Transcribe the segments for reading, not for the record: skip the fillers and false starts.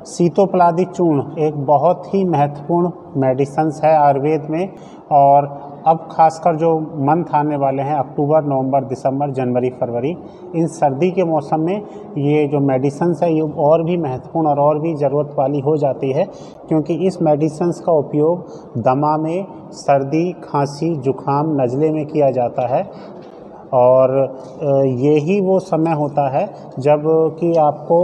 सीतोपलादी चूर्ण एक बहुत ही महत्वपूर्ण मेडिसिन्स है आयुर्वेद में। और अब खासकर जो मंथ आने वाले हैं अक्टूबर, नवंबर, दिसंबर, जनवरी, फरवरी, इन सर्दी के मौसम में ये जो मेडिसिन्स है ये और भी महत्वपूर्ण और भी ज़रूरत वाली हो जाती है, क्योंकि इस मेडिसिन्स का उपयोग दमा में, सर्दी, खांसी, जुखाम, नज़ले में किया जाता है। और यही वो समय होता है जब कि आपको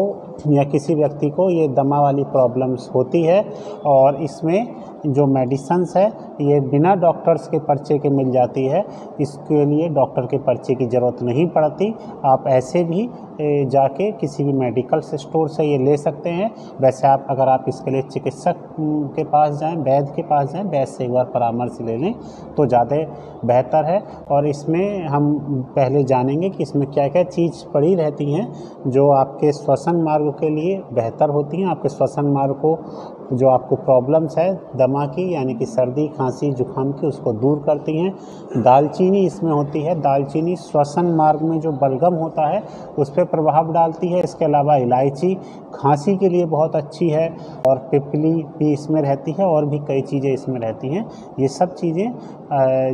या किसी व्यक्ति को ये दमा वाली प्रॉब्लम्स होती है, और इसमें जो मेडिसिन्स है ये बिना डॉक्टर्स के पर्चे के मिल जाती है। इसके लिए डॉक्टर के पर्चे की ज़रूरत नहीं पड़ती, आप ऐसे भी जाके किसी भी मेडिकल स्टोर से ये ले सकते हैं। वैसे अगर आप इसके लिए चिकित्सक के पास जाएं, वैद्य के पास जाएं, वैद्य से एक बार परामर्श ले लें तो ज़्यादा बेहतर है। और इसमें हम पहले जानेंगे कि इसमें क्या क्या चीज़ पड़ी रहती हैं जो आपके श्वसन मार्ग के लिए बेहतर होती हैं। आपके श्वसन मार्ग को जो आपको प्रॉब्लम्स है दमा की, यानी कि सर्दी, खांसी, जुखाम की, उसको दूर करती हैं। दालचीनी इसमें होती है। दालचीनी श्वसन मार्ग में जो बलगम होता है उस पर प्रभाव डालती है। इसके अलावा इलायची खांसी के लिए बहुत अच्छी है, और पिपली भी इसमें रहती है, और भी कई चीज़ें इसमें रहती हैं। ये सब चीज़ें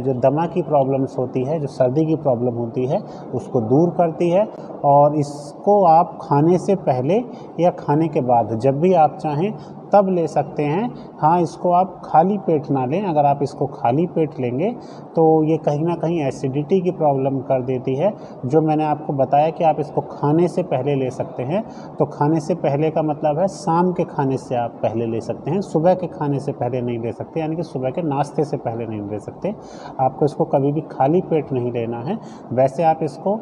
जो दमा की प्रॉब्लम्स होती है, जो सर्दी की प्रॉब्लम होती है, उसको दूर करती है। और इसको आप खाने से पहले या खाने के बाद जब भी आप चाहें तब ले सकते हैं। हाँ, इसको आप खाली पेट ना लें। अगर आप इसको खाली पेट लेंगे तो ये कहीं ना कहीं एसिडिटी की प्रॉब्लम कर देती है। जो मैंने आपको बताया कि आप इसको खाने से पहले ले सकते हैं, तो खाने से पहले का मतलब है शाम के खाने से आप पहले ले सकते हैं, सुबह के खाने से पहले नहीं ले सकते, यानी कि सुबह के नाश्ते से पहले नहीं ले सकते। आपको इसको कभी भी खाली पेट नहीं लेना है। वैसे आप इसको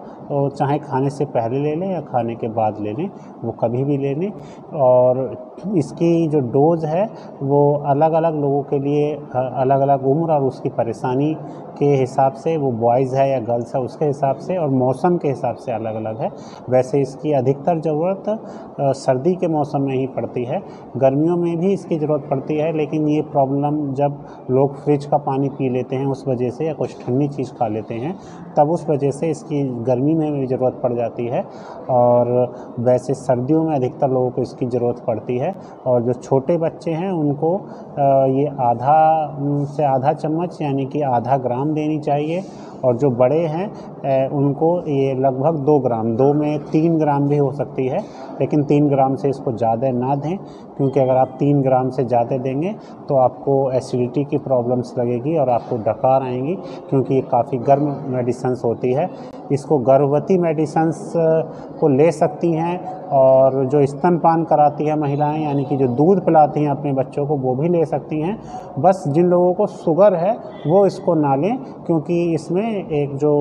चाहे खाने से पहले ले लें या खाने के बाद ले लें, वो कभी भी ले लें। और इसकी जो डोज़ है वो अलग अलग लोगों के लिए अलग अलग उम्र और उसकी परेशानी के हिसाब से, वो बॉयज़ है या गर्ल्स है उसके हिसाब से, और मौसम के हिसाब से अलग अलग है। वैसे इसकी अधिकतर ज़रूरत सर्दी के मौसम में ही पड़ती है। गर्मियों में भी इसकी ज़रूरत पड़ती है, लेकिन ये प्रॉब्लम जब लोग फ्रिज का पानी पी लेते हैं उस वजह से, या कुछ ठंडी चीज़ खा लेते हैं, तब उस वजह से इसकी गर्मी में भी ज़रूरत पड़ जाती है। और वैसे सर्दियों में अधिकतर लोगों को इसकी ज़रूरत पड़ती है। और जो छोटे बच्चे हैं उनको ये आधा से आधा चम्मच, यानी कि आधा ग्राम देनी चाहिए। और जो बड़े हैं उनको ये लगभग 2 ग्राम, 2 में 3 ग्राम भी हो सकती है, लेकिन 3 ग्राम से इसको ज़्यादा ना दें, क्योंकि अगर आप 3 ग्राम से ज़्यादा देंगे तो आपको एसिडिटी की प्रॉब्लम्स लगेगी और आपको डकार आएंगी, क्योंकि ये काफ़ी गर्म मेडिसिन्स होती है। इसको गर्भवती मेडिसिन्स को ले सकती हैं, और जो स्तनपान कराती है महिलाएं, यानी कि जो दूध पिलाती हैं अपने बच्चों को, वो भी ले सकती हैं। बस जिन लोगों को शुगर है वो इसको ना लें, क्योंकि इसमें एक जो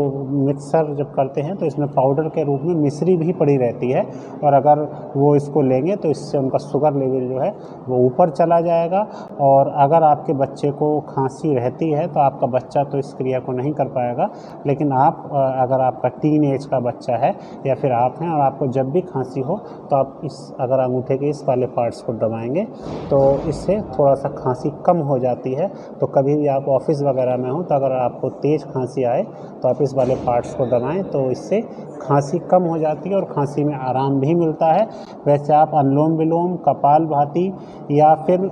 मिक्सर जब करते हैं तो इसमें पाउडर के रूप में मिश्री भी पड़ी रहती है, और अगर वो इसको लेंगे तो इससे उनका शुगर लेवल जो है वो ऊपर चला जाएगा। और अगर आपके बच्चे को खांसी रहती है तो आपका बच्चा तो इस क्रिया को नहीं कर पाएगा, लेकिन आप अगर आपका टीन एज का बच्चा है या फिर आप हैं और आपको जब भी खांसी हो तो आप अगर अंगूठे के इस वाले पार्ट्स को दबाएंगे तो इससे थोड़ा सा खांसी कम हो जाती है। तो कभी भी आप ऑफिस वगैरह में हो तो अगर आपको तेज़ खांसी आए तो आप इस वाले पार्ट्स को दबाएं, तो इससे खांसी कम हो जाती है और खांसी में आराम भी मिलता है। वैसे आप अनुलोम विलोम, कपालभाति या फिर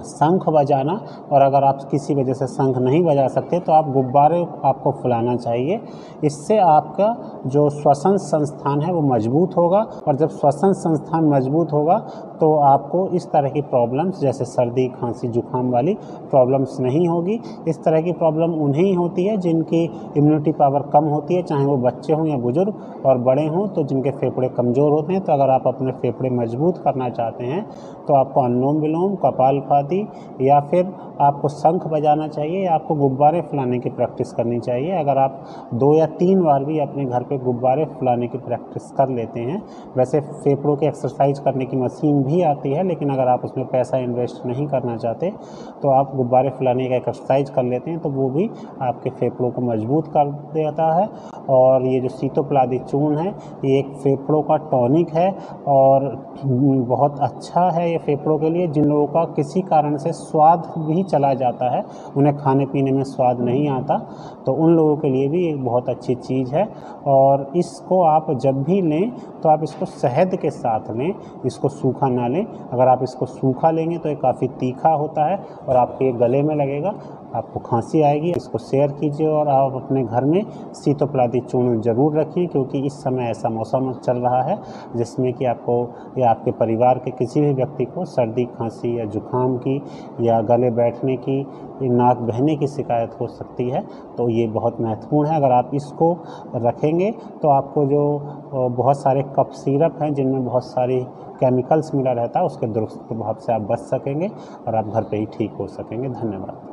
शंख बजाना, और अगर आप किसी वजह से शंख नहीं बजा सकते तो आप गुब्बारे आपको फुलाना चाहिए। इससे आपका जो श्वसन संस्थान है वो मजबूत होगा, और जब श्वसन संस्थान मजबूत होगा तो आपको इस तरह की प्रॉब्लम्स जैसे सर्दी, खांसी, जुखाम वाली प्रॉब्लम्स नहीं होगी। इस तरह की प्रॉब्लम उन्हें ही होती है जिनकी इम्यूनिटी पावर कम होती है, चाहे वो बच्चे हों या बुजुर्ग, और बड़े हों तो जिनके फेफड़े कमज़ोर होते हैं। तो अगर आप अपने फेफड़े मजबूत करना चाहते हैं तो आपको अनुलोम विलोम, कपालभाति, या फिर आपको शंख बजाना चाहिए, या आपको गुब्बारे फुलाने की प्रैक्टिस करनी चाहिए। अगर आप 2 या 3 बार भी अपने घर पे गुब्बारे फुलाने की प्रैक्टिस कर लेते हैं, वैसे फेफड़ों की एक्सरसाइज करने की मशीन भी आती है, लेकिन अगर आप उसमें पैसा इन्वेस्ट नहीं करना चाहते तो आप गुब्बारे फुलाने का एक्सरसाइज कर लेते हैं, तो वो भी आपके फेफड़ों को मजबूत कर देता है। और ये जो सीतोपलादी चूर्ण है ये एक फेफड़ों का टॉनिक है, और बहुत अच्छा है ये फेफड़ों के लिए। जिन लोगों का किसी कारण से स्वाद भी चला जाता है, उन्हें खाने पीने में स्वाद नहीं आता, तो उन लोगों के लिए भी एक बहुत अच्छी चीज़ है। और इसको आप जब भी लें तो आप इसको शहद के साथ लें, इसको सूखा ना लें। अगर आप इसको सूखा लेंगे तो ये काफ़ी तीखा होता है और आपके गले में लगेगा, आपको खांसी आएगी। इसको शेयर कीजिए और आप अपने घर में सीतोपलादी चूर्ण ज़रूर रखिए, क्योंकि इस समय ऐसा मौसम चल रहा है जिसमें कि आपको या आपके परिवार के किसी भी व्यक्ति को सर्दी, खांसी या जुकाम की या गले बैठने की, नाक बहने की शिकायत हो सकती है। तो ये बहुत महत्वपूर्ण है। अगर आप इसको रखेंगे तो आपको जो बहुत सारे कफ सिरप हैं जिनमें बहुत सारी केमिकल्स मिला रहता है, उसके दुष्प्रभाव से आप बच सकेंगे और आप घर पे ही ठीक हो सकेंगे। धन्यवाद।